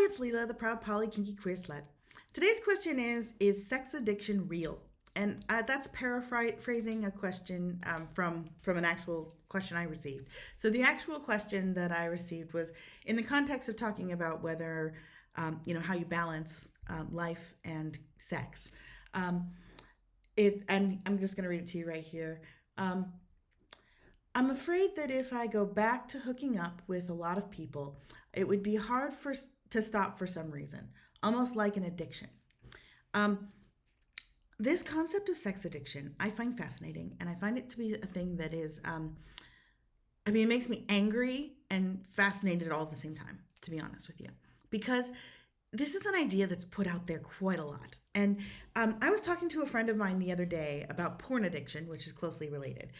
Hi, it's Leela, the proud Poly Kinky Queer Slut. Today's question is sex addiction real? And that's paraphrasing a question from an actual question I received. So the actual question that I received was in the context of talking about whether, how you balance life and sex. And I'm just going to read it to you right here. I'm afraid that if I go back to hooking up with a lot of people, it would be hard to stop for some reason, almost like an addiction. Um, this concept of sex addiction, I find fascinating, and I find it to be a thing that is, it makes me angry and fascinated all at the same time, to be honest with you, because this is an idea that's put out there quite a lot. And I was talking to a friend of mine the other day about porn addiction, which is closely related.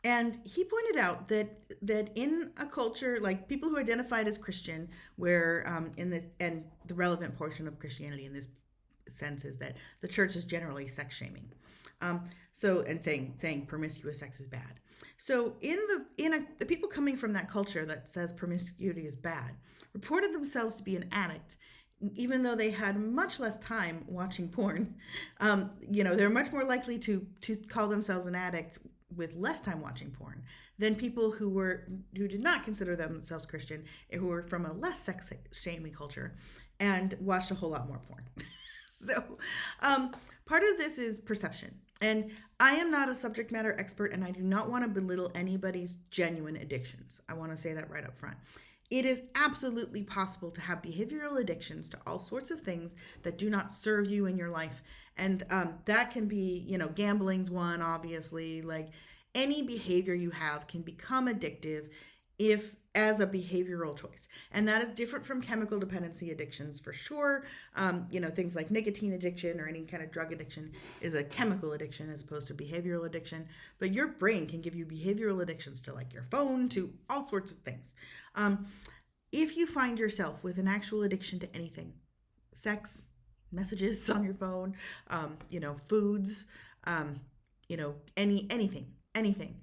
And he pointed out that in a culture like people who identified as Christian, where the relevant portion of Christianity in this sense is that the church is generally sex shaming, and saying promiscuous sex is bad. So the people coming from that culture that says promiscuity is bad reported themselves to be an addict, even though they had much less time watching porn. They're much more likely to call themselves an addict with less time watching porn than people who did not consider themselves Christian, who were from a less sex shaming culture and watched a whole lot more porn. So part of this is perception. And I am not a subject matter expert, and I do not want to belittle anybody's genuine addictions. I want to say that right up front. It is absolutely possible to have behavioral addictions to all sorts of things that do not serve you in your life. And that can be, gambling's one, obviously. Like any behavior you have can become addictive if as a behavioral choice. And that is different from chemical dependency addictions for sure. Things like nicotine addiction or any kind of drug addiction is a chemical addiction as opposed to behavioral addiction. But your brain can give you behavioral addictions to like your phone, to all sorts of things. If you find yourself with an actual addiction to anything, sex, messages on your phone, foods, anything,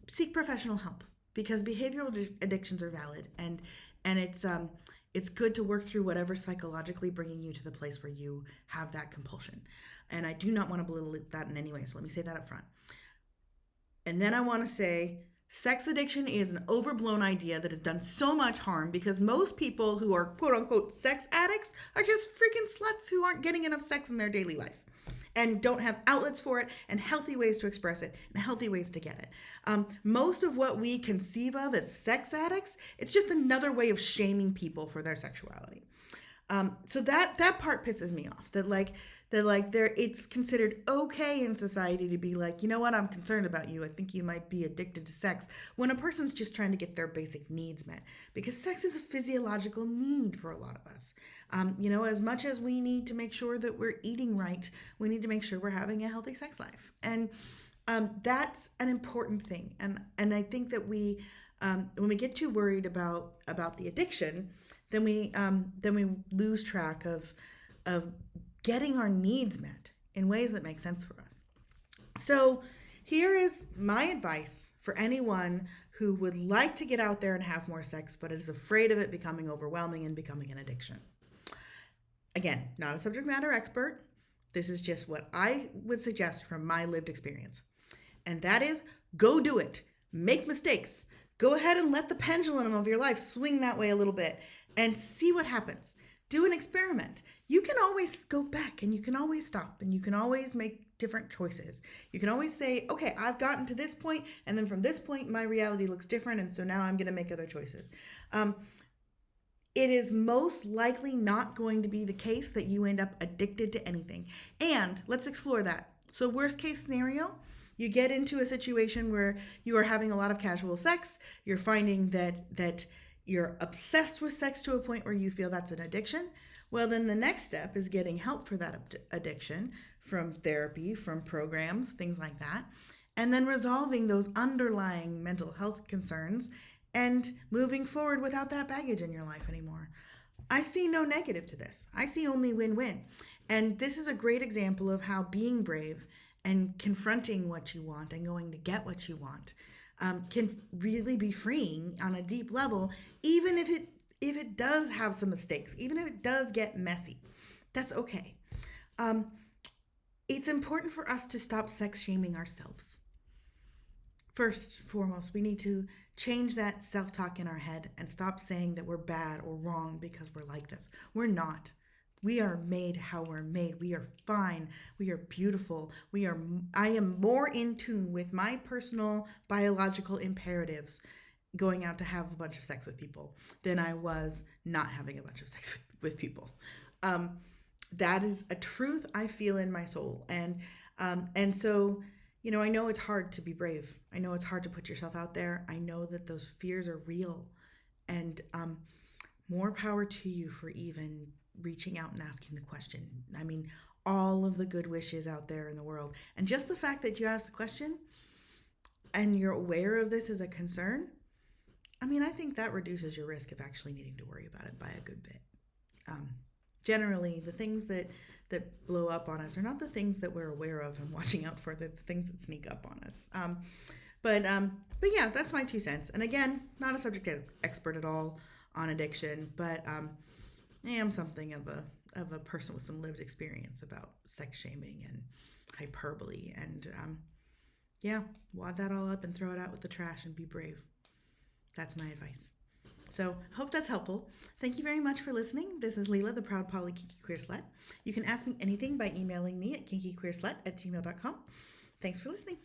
seek professional help, because behavioral addictions are valid, and it's good to work through whatever's psychologically bringing you to the place where you have that compulsion. And I do not want to belittle that in any way, so let me say that up front. And then I want to say sex addiction is an overblown idea that has done so much harm, because most people who are quote unquote sex addicts are just freaking sluts who aren't getting enough sex in their daily life and don't have outlets for it and healthy ways to express it and healthy ways to get it. Most of what we conceive of as sex addicts, it's just another way of shaming people for their sexuality. So that part pisses me off. It's considered okay in society to be like, you know what, I'm concerned about you. I think you might be addicted to sex, when a person's just trying to get their basic needs met, because sex is a physiological need for a lot of us. As much as we need to make sure that we're eating right, we need to make sure we're having a healthy sex life, and that's an important thing. And I think that when we get too worried about the addiction, then we lose track of getting our needs met in ways that make sense for us. So here is my advice for anyone who would like to get out there and have more sex, but is afraid of it becoming overwhelming and becoming an addiction. Again, not a subject matter expert. This is just what I would suggest from my lived experience. And that is, go do it. Make mistakes. Go ahead and let the pendulum of your life swing that way a little bit and see what happens. Do an experiment. You can always go back, and you can always stop, and you can always make different choices. You can always say, okay, I've gotten to this point, and then from this point, my reality looks different, and so now I'm going to make other choices. It is most likely not going to be the case that you end up addicted to anything. And let's explore that. So worst case scenario, you get into a situation where you are having a lot of casual sex. You're finding that you're obsessed with sex to a point where you feel that's an addiction. Well, then the next step is getting help for that addiction from therapy, from programs, things like that. And then resolving those underlying mental health concerns and moving forward without that baggage in your life anymore. I see no negative to this. I see only win-win. And this is a great example of how being brave and confronting what you want and going to get what you want can really be freeing on a deep level, even if it if it does have some mistakes, even if it does get messy, that's okay. Um, it's important for us to stop sex shaming ourselves. First, foremost, we need to change that self talk in our head and stop saying that we're bad or wrong because we're like this. We're not. We are made how we're made. We are fine. We are beautiful. I am more in tune with my personal biological imperatives going out to have a bunch of sex with people than I was not having a bunch of sex with people. Um, that is a truth I feel in my soul. And so, I know it's hard to be brave. I know it's hard to put yourself out there. I know that those fears are real. And more power to you for even reaching out and asking the question. I mean, all of the good wishes out there in the world. And just the fact that you asked the question and you're aware of this as a concern, I mean, I think that reduces your risk of actually needing to worry about it by a good bit. Um, Generally, the things that blow up on us are not the things that we're aware of and watching out for. They're the things that sneak up on us. But yeah, that's my 2 cents. And again, not a subject expert at all on addiction, but I am something of a person with some lived experience about sex shaming and hyperbole. And yeah, wad that all up and throw it out with the trash and be brave. That's my advice. So, hope that's helpful. Thank you very much for listening. This is Leela, the proud Poly Kinky Queer Slut. You can ask me anything by emailing me at kinkyqueerslut@gmail.com. Thanks for listening.